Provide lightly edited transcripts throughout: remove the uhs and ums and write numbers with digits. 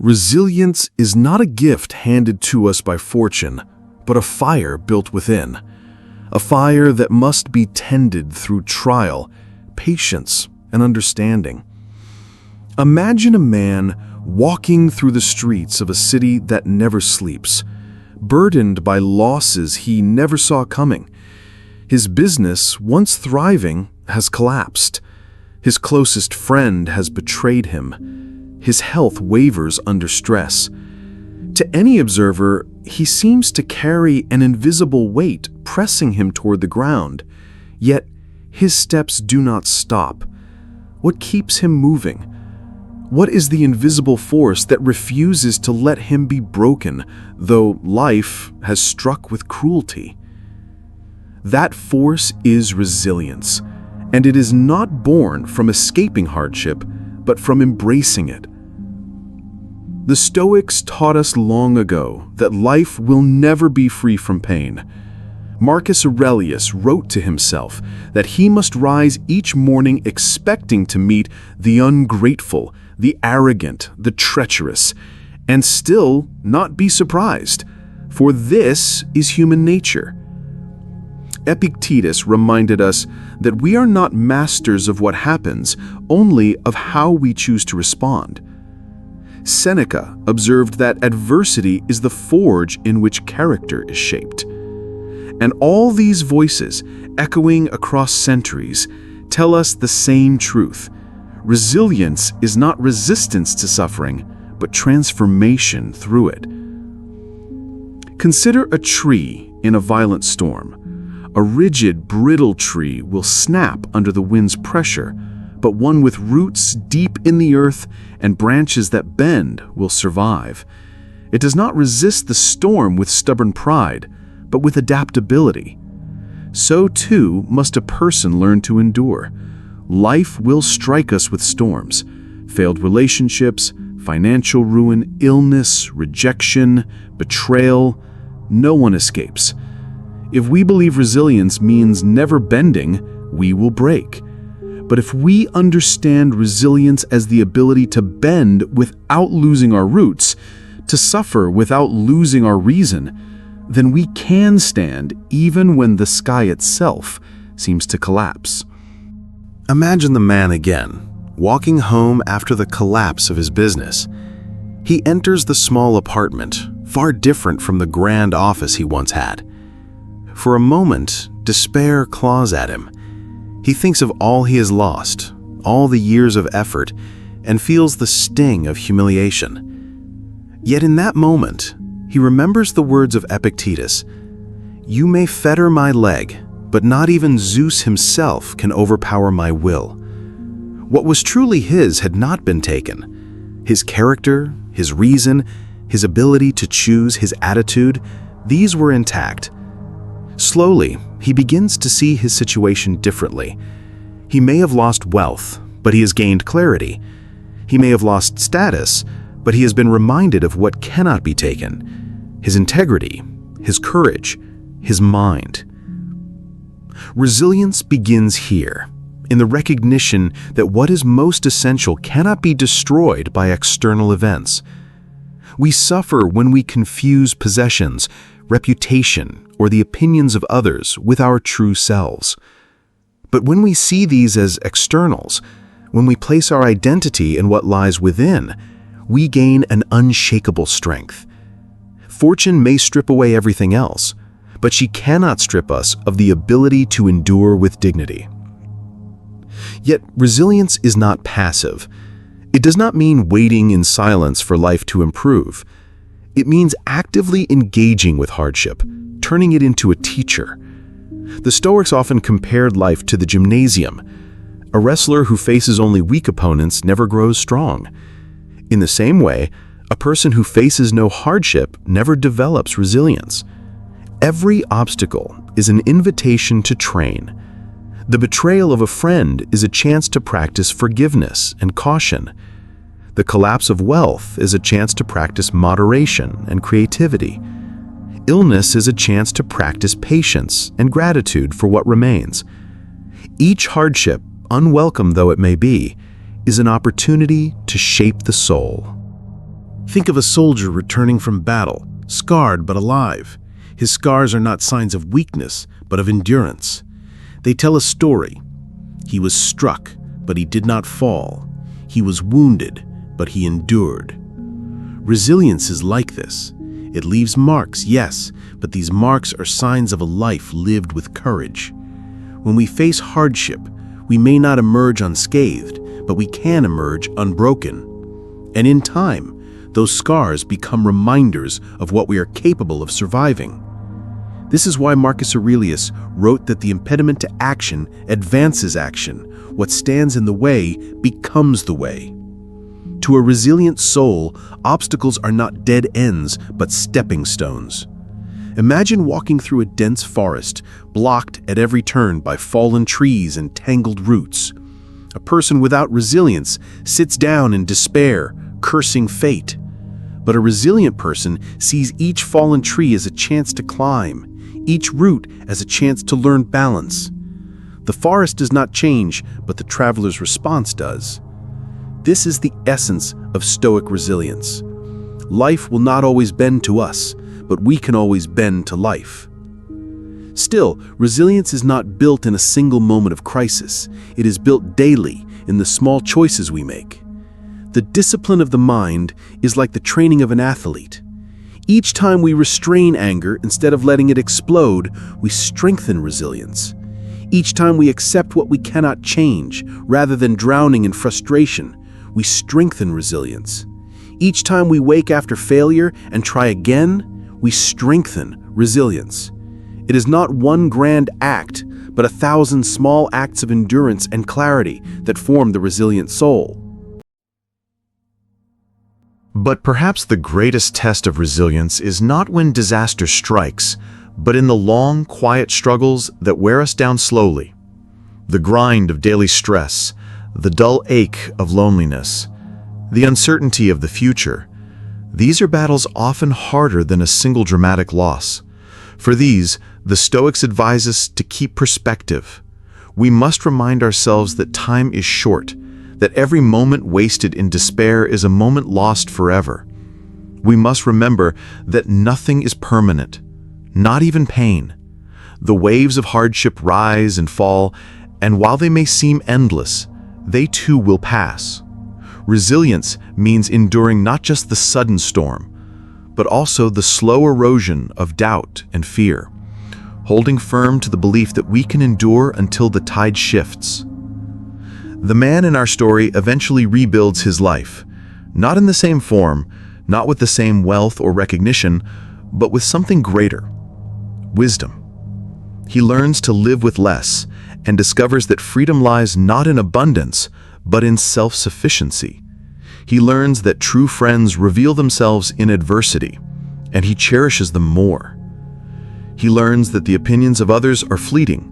Resilience is not a gift handed to us by fortune, but a fire built within. A fire that must be tended through trial, patience, and understanding. Imagine a man walking through the streets of a city that never sleeps, burdened by losses he never saw coming. His business, once thriving, has collapsed. His closest friend has betrayed him. His health wavers under stress. To any observer, he seems to carry an invisible weight pressing him toward the ground. Yet, his steps do not stop. What keeps him moving? What is the invisible force that refuses to let him be broken, though life has struck with cruelty? That force is resilience, and it is not born from escaping hardship, but from embracing it. The Stoics taught us long ago that life will never be free from pain. Marcus Aurelius wrote to himself that he must rise each morning expecting to meet the ungrateful, the arrogant, the treacherous, and still not be surprised, for this is human nature. Epictetus reminded us that we are not masters of what happens, only of how we choose to respond. Seneca observed that adversity is the forge in which character is shaped. And all these voices, echoing across centuries, tell us the same truth. Resilience is not resistance to suffering, but transformation through it. Consider a tree in a violent storm. A rigid, brittle tree will snap under the wind's pressure, but one with roots deep in the earth and branches that bend will survive. It does not resist the storm with stubborn pride, but with adaptability. So too must a person learn to endure. Life will strike us with storms, failed relationships, financial ruin, illness, rejection, betrayal. No one escapes. If we believe resilience means never bending, we will break. But if we understand resilience as the ability to bend without losing our roots, to suffer without losing our reason, then we can stand even when the sky itself seems to collapse. Imagine the man again, walking home after the collapse of his business. He enters the small apartment, far different from the grand office he once had. For a moment, despair claws at him. He thinks of all he has lost, all the years of effort, and feels the sting of humiliation. Yet in that moment, he remembers the words of Epictetus, "You may fetter my leg, but not even Zeus himself can overpower my will." What was truly his had not been taken. His character, his reason, his ability to choose, his attitude, these were intact. Slowly, he begins to see his situation differently. He may have lost wealth, but he has gained clarity. He may have lost status, but he has been reminded of what cannot be taken: his integrity, his courage, his mind. Resilience begins here, in the recognition that what is most essential cannot be destroyed by external events. We suffer when we confuse possessions, reputation, or the opinions of others with our true selves. But when we see these as externals, when we place our identity in what lies within, we gain an unshakable strength. Fortune may strip away everything else, but she cannot strip us of the ability to endure with dignity. Yet resilience is not passive. It does not mean waiting in silence for life to improve. It means actively engaging with hardship, turning it into a teacher. The Stoics often compared life to the gymnasium. A wrestler who faces only weak opponents never grows strong. In the same way, a person who faces no hardship never develops resilience. Every obstacle is an invitation to train. The betrayal of a friend is a chance to practice forgiveness and caution. The collapse of wealth is a chance to practice moderation and creativity. Illness is a chance to practice patience and gratitude for what remains. Each hardship, unwelcome though it may be, is an opportunity to shape the soul. Think of a soldier returning from battle, scarred but alive. His scars are not signs of weakness, but of endurance. They tell a story. He was struck, but he did not fall. He was wounded, but he endured. Resilience is like this. It leaves marks, yes, but these marks are signs of a life lived with courage. When we face hardship, we may not emerge unscathed, but we can emerge unbroken. And in time, those scars become reminders of what we are capable of surviving. This is why Marcus Aurelius wrote that the impediment to action advances action. What stands in the way becomes the way. To a resilient soul, obstacles are not dead ends, but stepping stones. Imagine walking through a dense forest, blocked at every turn by fallen trees and tangled roots. A person without resilience sits down in despair, cursing fate. But a resilient person sees each fallen tree as a chance to climb, each root as a chance to learn balance. The forest does not change, but the traveler's response does. This is the essence of Stoic resilience. Life will not always bend to us, but we can always bend to life. Still, resilience is not built in a single moment of crisis. It is built daily in the small choices we make. The discipline of the mind is like the training of an athlete. Each time we restrain anger instead of letting it explode, we strengthen resilience. Each time we accept what we cannot change, rather than drowning in frustration, we strengthen resilience. Each time we wake after failure and try again, we strengthen resilience. It is not one grand act, but 1,000 small acts of endurance and clarity that form the resilient soul. But perhaps the greatest test of resilience is not when disaster strikes, but in the long, quiet struggles that wear us down slowly. The grind of daily stress, the dull ache of loneliness, the uncertainty of the future. These are battles often harder than a single dramatic loss. For these, the Stoics advise us to keep perspective. We must remind ourselves that time is short, that every moment wasted in despair is a moment lost forever. We must remember that nothing is permanent, not even pain. The waves of hardship rise and fall, and while they may seem endless, they too will pass. Resilience means enduring not just the sudden storm, but also the slow erosion of doubt and fear, holding firm to the belief that we can endure until the tide shifts. The man in our story eventually rebuilds his life, not in the same form, not with the same wealth or recognition, but with something greater: wisdom. He learns to live with less and discovers that freedom lies not in abundance, but in self-sufficiency. He learns that true friends reveal themselves in adversity, and he cherishes them more. He learns that the opinions of others are fleeting,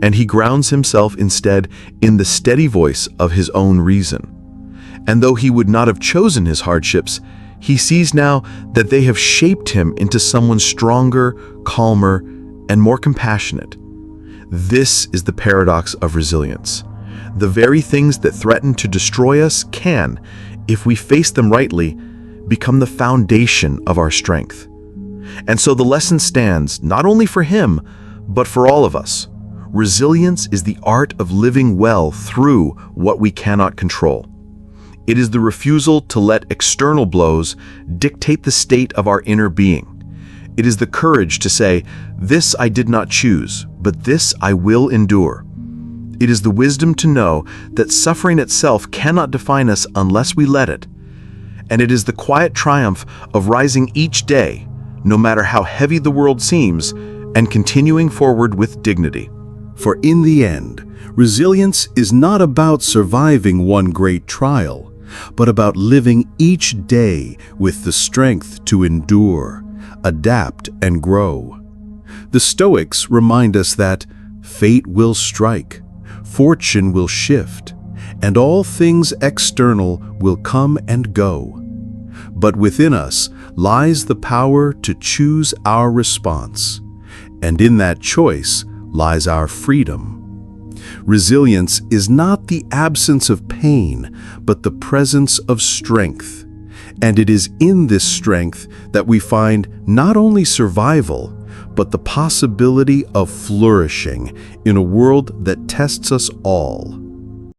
and he grounds himself instead in the steady voice of his own reason. And though he would not have chosen his hardships, he sees now that they have shaped him into someone stronger, calmer, and more compassionate. This is the paradox of resilience. The very things that threaten to destroy us can, if we face them rightly, become the foundation of our strength. And so the lesson stands not only for him, but for all of us. Resilience is the art of living well through what we cannot control. It is the refusal to let external blows dictate the state of our inner being. It is the courage to say, "This I did not choose, but this I will endure." It is the wisdom to know that suffering itself cannot define us unless we let it. And it is the quiet triumph of rising each day, no matter how heavy the world seems, and continuing forward with dignity. For in the end, resilience is not about surviving one great trial, but about living each day with the strength to endure, adapt, and grow. The Stoics remind us that fate will strike, fortune will shift, and all things external will come and go. But within us lies the power to choose our response, and in that choice lies our freedom. Resilience is not the absence of pain, but the presence of strength. And it is in this strength that we find not only survival, but the possibility of flourishing in a world that tests us all.